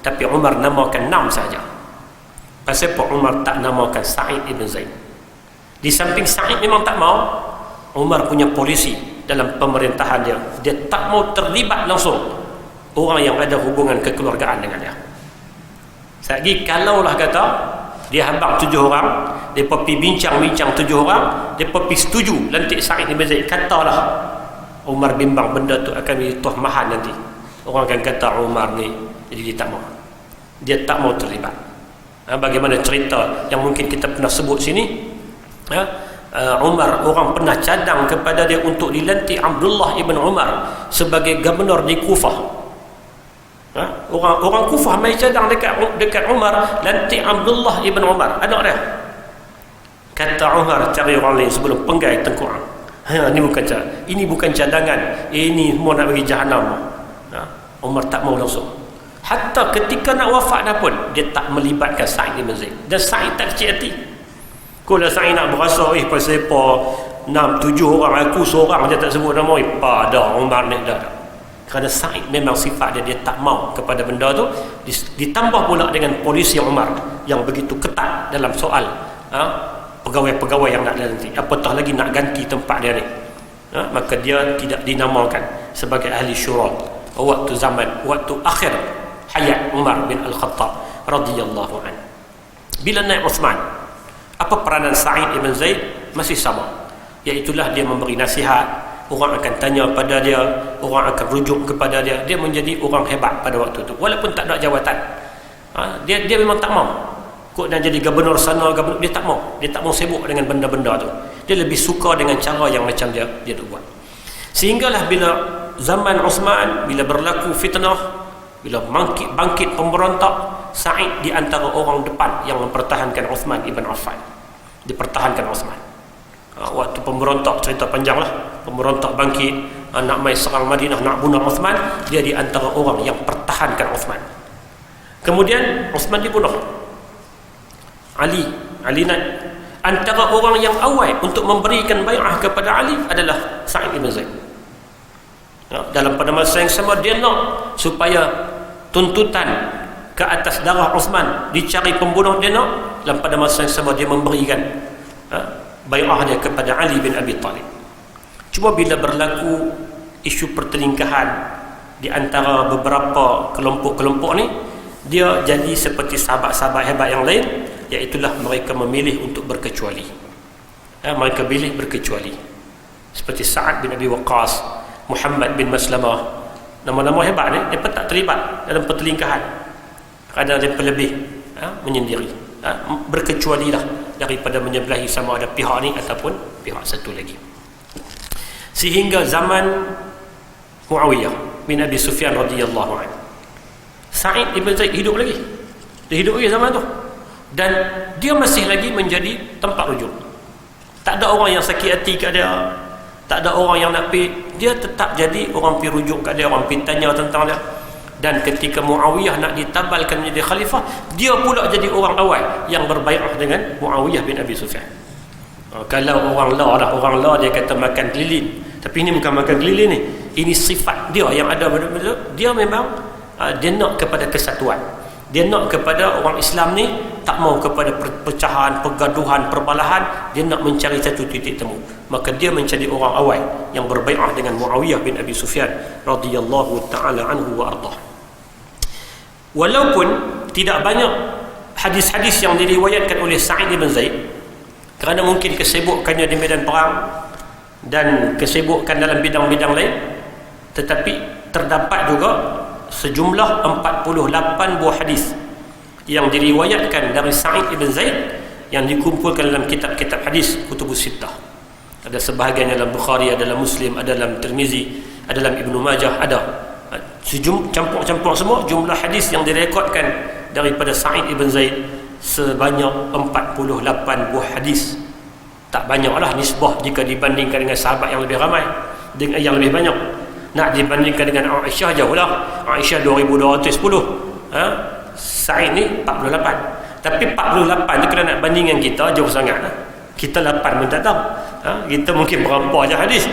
S1: Tapi Umar namakan 6 saja. Pasal apa Umar tak namakan Sa'id ibn Zaid? Di samping Sa'id memang tak mau, Umar punya polisi dalam pemerintahan dia, dia tak mau terlibat langsung orang yang ada hubungan kekeluargaan dengan dia. Lagi kalaulah kata dia habang 7 orang, dia pergi bincang-bincang 7 orang, dia pergi setuju lantik Sa'id ibn Zaid, katalah Umar bimbang benda tu akan jadi tuhmahan nanti. Orang akan kata Umar ni, jadi dia tak mau. Dia tak mau terlibat. Bagaimana cerita yang mungkin kita pernah sebut sini, Umar, orang pernah cadang kepada dia untuk dilantik Abdullah ibn Umar sebagai gubernur di Kufah. Orang Kufah mai cadang dekat Umar, lantik Abdullah ibn Umar, anak dia. Kata Umar, cari orang lain sebelum penggai tengkorak. Ini bukan cadangan, ini semua nak bagi jahanam. Umar tak mau langsung. Hatta ketika nak wafat dah pun dia tak melibatkan Sa'id ibn Zaid. Dan Sa'id tak kecil hati. Kalau Sa'id nak berasa pasal apa 6-7 orang, aku seorang dia tak sebut nama, pada Umar ni dah. Kerana Sa'id memang sifat dia tak mau kepada benda tu. Ditambah pula dengan polisi Umar yang begitu ketat dalam soal pegawai-pegawai yang nak dilantik, apatah lagi nak ganti tempat dia ni. Maka dia tidak dinamakan sebagai ahli syura waktu akhir hayat Umar bin Al-Khattab radhiyallahu anhu. Bila naik Uthman, apa peranan Sa'id ibn Zaid? Masih sama, iaitulah dia memberi nasihat. Orang akan tanya pada dia, orang akan rujuk kepada dia. Dia menjadi orang hebat pada waktu itu, walaupun tak ada jawatan. Dia memang tak mau kok nak jadi gubernur sana, dia tak mau. Dia tak mau sibuk dengan benda-benda tu. Dia lebih suka dengan cara yang macam dia buat. Sehinggalah bila zaman Uthman, bila berlaku fitnah, bila bangkit pemberontak, Sa'id di antara orang depan yang mempertahankan Uthman ibn Affan. Dipertahankan Uthman. Waktu pemberontak, cerita panjang lah, pemberontak bangkit, nak mai serang Madinah, nak bunuh Uthman, dia di antara orang yang pertahankan Uthman. Kemudian Uthman dibunuh. Ali naik. Antara orang yang awal untuk memberikan bai'ah kepada Ali adalah Sa'id ibn Zaid. Dalam pada masa yang sama, dia nak supaya tuntutan ke atas darah Uthman dicari pembunuh, dia nak. Dalam pada masa yang sama, dia memberikan bai'ah dia kepada Ali bin Abi Talib. Cuma bila berlaku isu pertelingkahan di antara beberapa kelompok-kelompok ni, dia jadi seperti sahabat-sahabat hebat yang lain, iaitulah mereka memilih untuk berkecuali. Mereka pilih berkecuali, seperti Sa'ad bin Abi Waqqas, Muhammad bin Maslamah. Nama-nama hebat ni, mereka tak terlibat dalam pertelingkahan. Kadang mereka lebih menyendiri, berkecualilah daripada menyebelahi sama ada pihak ni ataupun pihak satu lagi. Sehingga zaman Muawiyah bin Abi Sufyan radhiyallahu anhu, Sa'id ibn Zaid hidup lagi. Dia hidup lagi zaman tu, dan dia masih lagi menjadi tempat rujuk. Tak ada orang yang sakit hati kat dia, tak ada orang yang nak pergi, dia tetap jadi orang pergi rujuk kat dia, orang pergi tanya tentang dia. Dan ketika Muawiyah nak ditabalkan menjadi khalifah, dia pula jadi orang awal yang berbai'ah dengan Muawiyah bin Abi Sufyan. Kalau orang la dia kata makan kelilin, tapi ini bukan makan kelilin ni, ini sifat dia yang ada betul-betul. Dia memang dia nak kepada kesatuan, dia nak kepada orang Islam ni tak mau kepada perpecahan, pergaduhan, perbalahan. Dia nak mencari satu titik temu. Maka dia menjadi orang awal yang berbai'ah dengan Muawiyah bin Abi Sufyan radhiyallahu taala anhu wa ardah. Walaupun tidak banyak hadis-hadis yang diriwayatkan oleh Sa'id ibn Zaid, kerana mungkin kesibukannya di medan perang dan kesibukan dalam bidang-bidang lain, tetapi terdapat juga sejumlah 48 buah hadis yang diriwayatkan dari Sa'id ibn Zaid yang dikumpulkan dalam kitab-kitab hadis kutubus sittah. Ada sebahagian dalam Bukhari, ada dalam Muslim, ada dalam Tirmizi, ada dalam Ibnu Majah, ada campur-campur semua jumlah hadis yang direkodkan daripada Sa'id ibn Zaid sebanyak 48 buah hadis. Tak banyaklah nisbah jika dibandingkan dengan sahabat yang lebih ramai, dengan yang lebih banyak. Nak dibandingkan dengan Aisyah jauhlah. Aisyah 2210, Sa'id ni 48. Tapi 48 tu kalau nak bandingkan kita jauh sangat. Kita 8 pun tak tahu. Kita mungkin berapa aja hadis.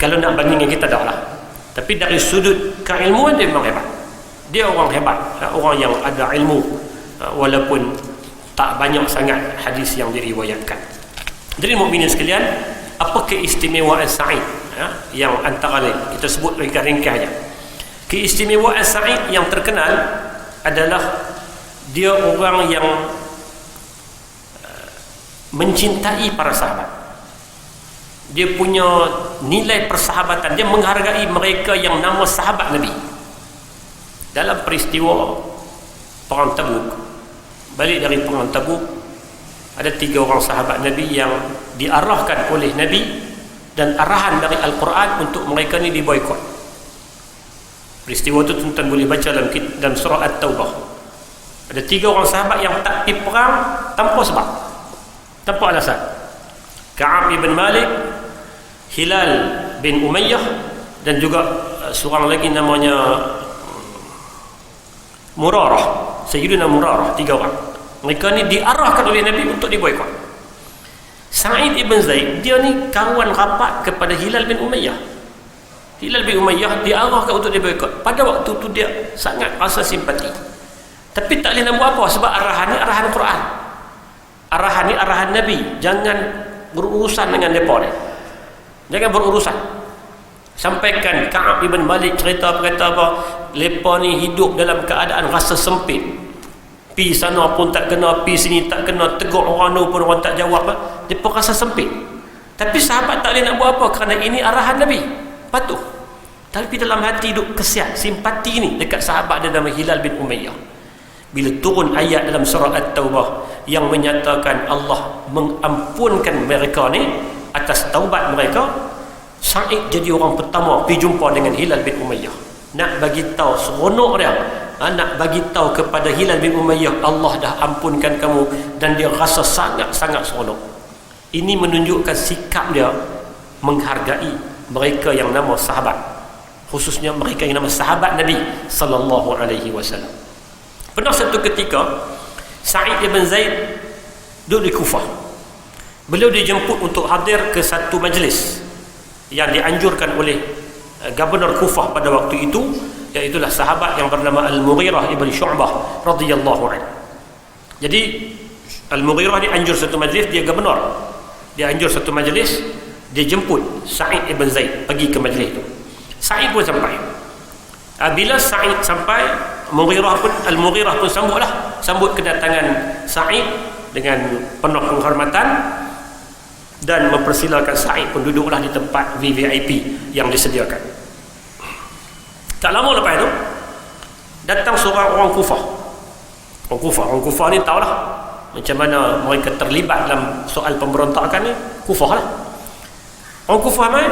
S1: Kalau nak bandingkan kita dah lah. Tapi dari sudut keilmuan dia memang hebat. Dia orang hebat, orang yang ada ilmu, walaupun tak banyak sangat hadis yang diriwayatkan. Jadi mukminin sekalian, apa keistimewaan Sa'id yang antara lain kita sebut ringkas-ringkas aja. Keistimewaan Sa'id yang terkenal adalah dia orang yang mencintai para sahabat. Dia punya nilai persahabatan, dia menghargai mereka yang nama sahabat Nabi. Dalam peristiwa perang Tabuk, balik dari perang Tabuk, ada 3 orang sahabat Nabi yang diarahkan oleh Nabi dan arahan dari Al-Quran untuk mereka ni diboikot. Peristiwa itu tuan-tuan boleh baca dalam surah At-Taubah. Ada 3 orang sahabat yang tak pergi perang tanpa sebab, tanpa alasan. Ka'ab ibn Malik, Hilal bin Umayyah, dan juga seorang lagi namanya Murarah, Sayyidina Murarah. 3 orang. Mereka ni diarahkan oleh Nabi untuk diboikot. Sa'id ibn Zaid, dia ni kawan rapat kepada Hilal bin Umayyah. Hilal bin Umayyah diarahkan untuk diboikot. Pada waktu tu dia sangat rasa simpati, tapi tak boleh nak buat apa, sebab arahan ni arahan Quran, arahan ni arahan Nabi. Jangan berurusan dengan mereka ni, jangan berurusan. Sampaikan Ka'ab ibn Malik cerita apa, mereka ni hidup dalam keadaan rasa sempit. Pi sana pun tak kena, pi sini tak kena, tegur orang tu pun orang tak jawab. Mereka rasa sempit. Tapi sahabat tak boleh nak buat apa, kerana ini arahan Nabi, patuh. Tapi dalam hati duk kesian, simpati ni dekat sahabat dia nama Hilal bin Umayyah. Bila turun ayat dalam surah At-Taubah yang menyatakan Allah mengampunkan mereka ni atas taubat mereka, Sa'id jadi orang pertama pergi jumpa dengan Hilal bin Umayyah, nak bagi tahu seronok dia, nak bagi tahu kepada Hilal bin Umayyah Allah dah ampunkan kamu, dan dia rasa sangat-sangat seronok. Ini menunjukkan sikap dia menghargai mereka yang nama sahabat, khususnya mereka yang nama sahabat Nabi sallallahu alaihi wasallam. Pernah satu ketika Sa'id ibn Zaid duduk di Kufah. Beliau dijemput untuk hadir ke satu majlis yang dianjurkan oleh Gubernur Kufah pada waktu itu, iaitulah sahabat yang bernama Al-Mughirah ibn Syu'bah radhiyallahu anhu. Jadi Al-Mughirah dianjur satu majlis, dia gubernur, dia anjur satu majlis, dia jemput Sa'id ibn Zaid pergi ke majlis itu. Sa'id pun sampai. Bila Sa'id sampai, Al-Mughirah pun sambut kedatangan Sa'id dengan penuh penghormatan dan mempersilakan Sa'id pun duduklah di tempat VVIP yang disediakan. Tak lama lepas itu datang seorang orang Kufah. Orang Kufah ni tahulah macam mana mereka terlibat dalam soal pemberontakan ni. Kufah lah. Orang Kufah mai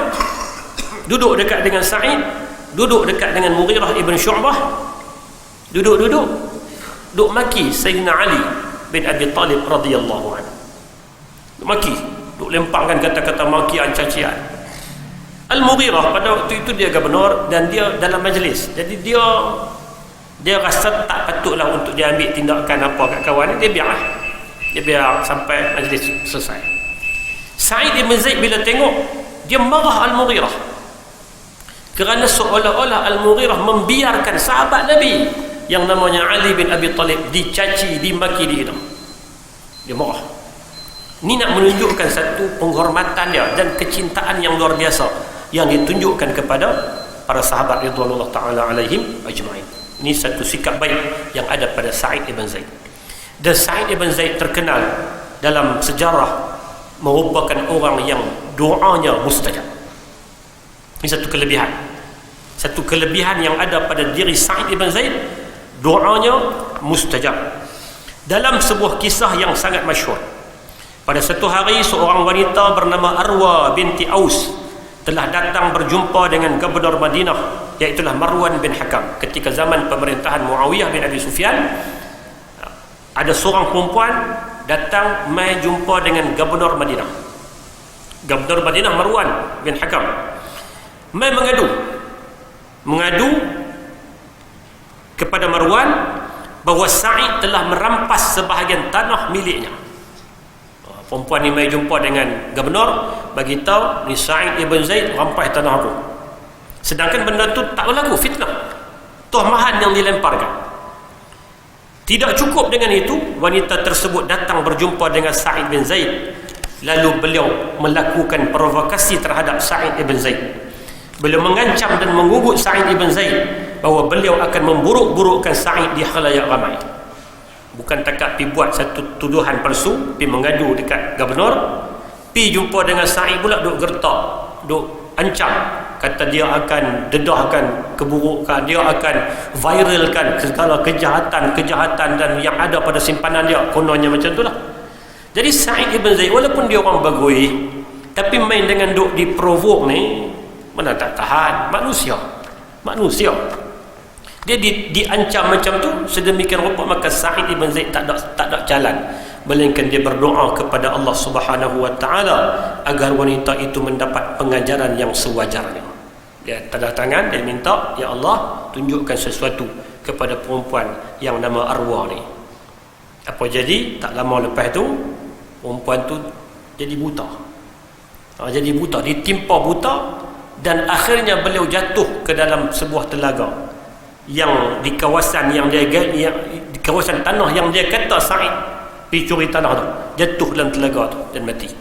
S1: duduk dekat dengan Sa'id, duduk dekat dengan Mughirah ibn Syu'bah, duduk maki Sayyidina Ali bin Abi Talib radhiyallahu anhu. Duduk maki, duduk lempangkan kata-kata makian, cacian. Al-Mughirah pada waktu itu dia gubernur dan dia dalam majlis. Jadi dia rasa tak patutlah untuk dia ambil tindakan apa kat kawan ni, dia biar sampai majlis selesai. Sa'id ibn Zaid bila tengok, dia marah Al-Mughirah kerana seolah-olah Al-Mughirah membiarkan sahabat Nabi yang namanya Ali bin Abi Talib dicaci, dimaki, dihina. Dia marah. Ini nak menunjukkan satu penghormatan dia dan kecintaan yang luar biasa yang ditunjukkan kepada para sahabat radhiyallahu taala alaihim ajma'in. Ini satu sikap baik yang ada pada Sa'id ibn Zaid. Dan Sa'id ibn Zaid terkenal dalam sejarah merupakan orang yang doanya mustajab. Ini satu kelebihan. Satu kelebihan yang ada pada diri Sa'id ibn Zaid, doanya mustajab. Dalam sebuah kisah yang sangat masyhur, pada satu hari seorang wanita bernama Arwa binti Aus telah datang berjumpa dengan gubernur Madinah, iaitulah Marwan bin Hakam. Ketika zaman pemerintahan Muawiyah bin Abi Sufyan, ada seorang perempuan datang mai jumpa dengan gubernur Madinah. Gubernur Madinah Marwan bin Hakam mai mengadu kepada Marwan bahawa Sa'id telah merampas sebahagian tanah miliknya. Perempuan ni mai jumpa dengan gubernur, bagi tahu ni Sa'id ibn Zaid rampas tanah aku. Sedangkan benda tu tak berlaku, fitnah, tuhmahan yang dilemparkan. Tidak cukup dengan itu, wanita tersebut datang berjumpa dengan Sa'id bin Zaid. Lalu beliau melakukan provokasi terhadap Sa'id ibn Zaid. Beliau mengancam dan mengugut Sa'id ibn Zaid bahawa beliau akan memburuk-burukkan Sa'id di khalayak ramai. Bukan takat pi buat satu tuduhan palsu, pi mengadu dekat gubernur, pi jumpa dengan Sa'id pula duk gertak, duk ancam, kata dia akan dedahkan keburukan, dia akan viralkan segala kejahatan dan yang ada pada simpanan dia, kononnya macam itulah. Jadi Sa'id ibn Zaid walaupun dia orang bagui, tapi main dengan duk diprovok ni, mana tak tahan. Manusia dia diancam macam tu sedemikian rupa, maka Sa'id ibn Zaid tak ada jalan melainkan dia berdoa kepada Allah Subhanahu wa taala agar wanita itu mendapat pengajaran yang sewajarnya. Dia tanda tangan, dia minta, ya Allah, tunjukkan sesuatu kepada perempuan yang nama Arwah ni. Apa jadi? Tak lama lepas tu perempuan tu jadi buta. Ditimpa buta, dan akhirnya beliau jatuh ke dalam sebuah telaga yang di kawasan di kawasan tanah yang dia kata Sa'id pergi curi tanah tu, jatuh dalam telaga tu dan mati.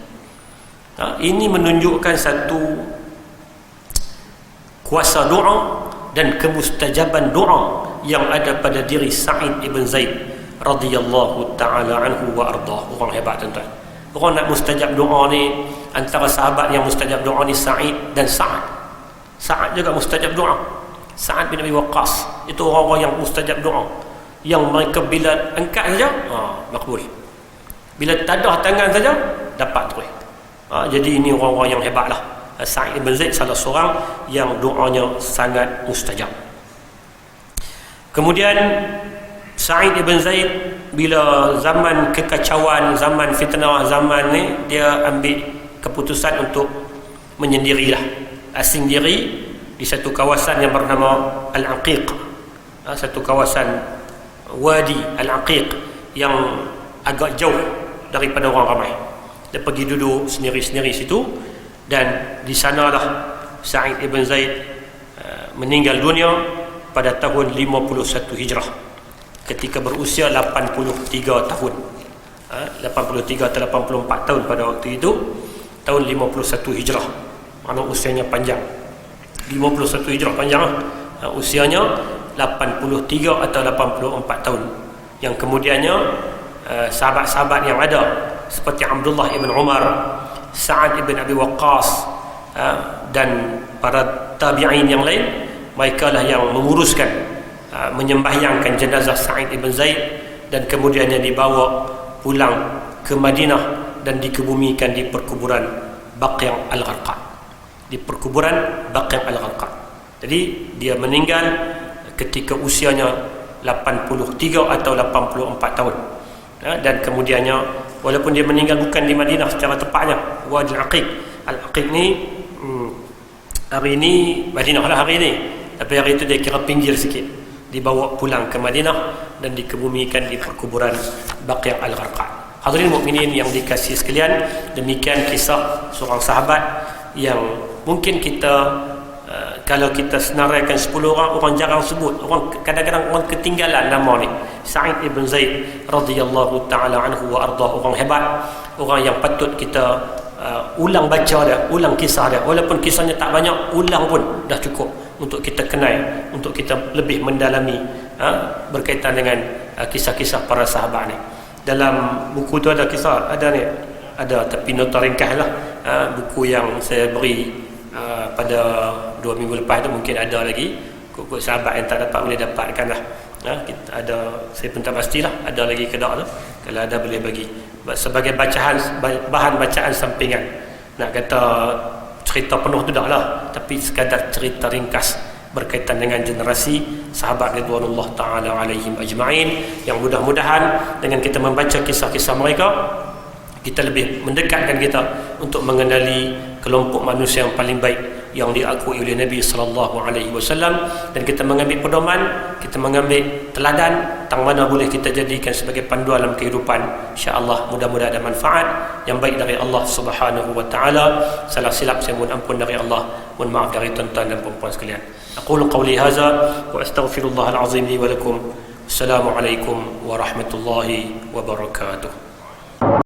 S1: Ini menunjukkan satu kuasa doa dan kemustajaban doa yang ada pada diri Sa'id ibn Zaid radhiyallahu ta'ala anhu wa ardah. Orang hebat tuan-tuan. Orang nak mustajab doa ni, antara sahabat yang mustajab doa ni Sa'id dan Sa'ad juga mustajab doa. Sa'ad bin Abi Waqqas itu orang-orang yang mustajab doa, yang mereka bila angkat saja makbul, bila tadah tangan saja dapat terus. Jadi ini orang-orang yang hebatlah. Sa'id ibn Zaid salah seorang yang doanya sangat mustajab. Kemudian Sa'id ibn Zaid bila zaman kekacauan, zaman fitnah, zaman ni, dia ambil keputusan untuk menyendirilah, asing diri di satu kawasan yang bernama Al-Aqiq, satu kawasan Wadi Al-Aqiq yang agak jauh daripada orang ramai. Dia pergi duduk sendiri-sendiri situ, dan di sanalah Sa'id ibn Zaid meninggal dunia pada tahun 51 Hijrah ketika berusia 83 tahun. 83 atau 84 tahun pada waktu itu, tahun 51 Hijrah. Mana usianya panjang. 51 Hijrah panjang, usianya 83 atau 84 tahun. Yang kemudiannya sahabat-sahabat yang ada seperti Abdullah ibn Umar, Sa'ad ibn Abi Waqqas, dan para tabi'in yang lain, mereka lah yang menguruskan menyembahyangkan jenazah Sa'id ibn Zaid, dan kemudiannya dibawa pulang ke Madinah dan dikebumikan di perkuburan Baqi' al-Gharqad. Jadi dia meninggal ketika usianya 83 atau 84 tahun. Dan kemudiannya, walaupun dia meninggal bukan di Madinah secara tepatnya, Wadi Al-Aqiq. Al-Aqiq ni Hari ini Madinah lah hari ini, tapi hari itu dia kira pinggir sikit, dibawa pulang ke Madinah dan dikebumikan di perkuburan Baqi' al-Gharqad. Hadirin mukminin yang dikasihi sekalian, demikian kisah seorang sahabat yang mungkin kita kalau kita senaraikan 10 orang jarang sebut, orang kadang-kadang orang ketinggalan nama ni. Sa'id ibn Zaid radhiyallahu taala anhu wa arda, orang hebat, orang yang patut kita ulang baca dia, ulang kisah dia, walaupun kisahnya tak banyak, ulang pun dah cukup untuk kita kenal, untuk kita lebih mendalami berkaitan dengan kisah-kisah para sahabat ni. Dalam buku tu ada kisah, ada ni, ada tapi nota ringkas lah, buku yang saya beri pada 2 minggu lepas tu, mungkin ada lagi kok sahabat yang tak dapat boleh dapatkan lah. Kita ada, saya pun tak pastilah ada lagi ke tak tu, kalau ada boleh bagi sebagai bacaan, bahan bacaan sampingan. Nak kata cerita penuh tu dah lah, tapi sekadar cerita ringkas berkaitan dengan generasi sahabat ridwanullah ta'ala alaihim ajma'in, yang mudah-mudahan dengan kita membaca kisah-kisah mereka, kita lebih mendekatkan kita untuk mengenali kelompok manusia yang paling baik yang diakui oleh Nabi sallallahu alaihi wasallam, dan kita mengambil pedoman, kita mengambil teladan tentang mana boleh kita jadikan sebagai panduan dalam kehidupan. Insya-Allah mudah-mudahan ada manfaat yang baik dari Allah Subhanahu wa taala. Salah silap saya mohon ampun dari Allah, mohon maaf dari tuan-tuan dan puan-puan sekalian. Aqulu qawli hadza wa astaghfirullahal azim li wa lakum. Assalamualaikum warahmatullahi wabarakatuh.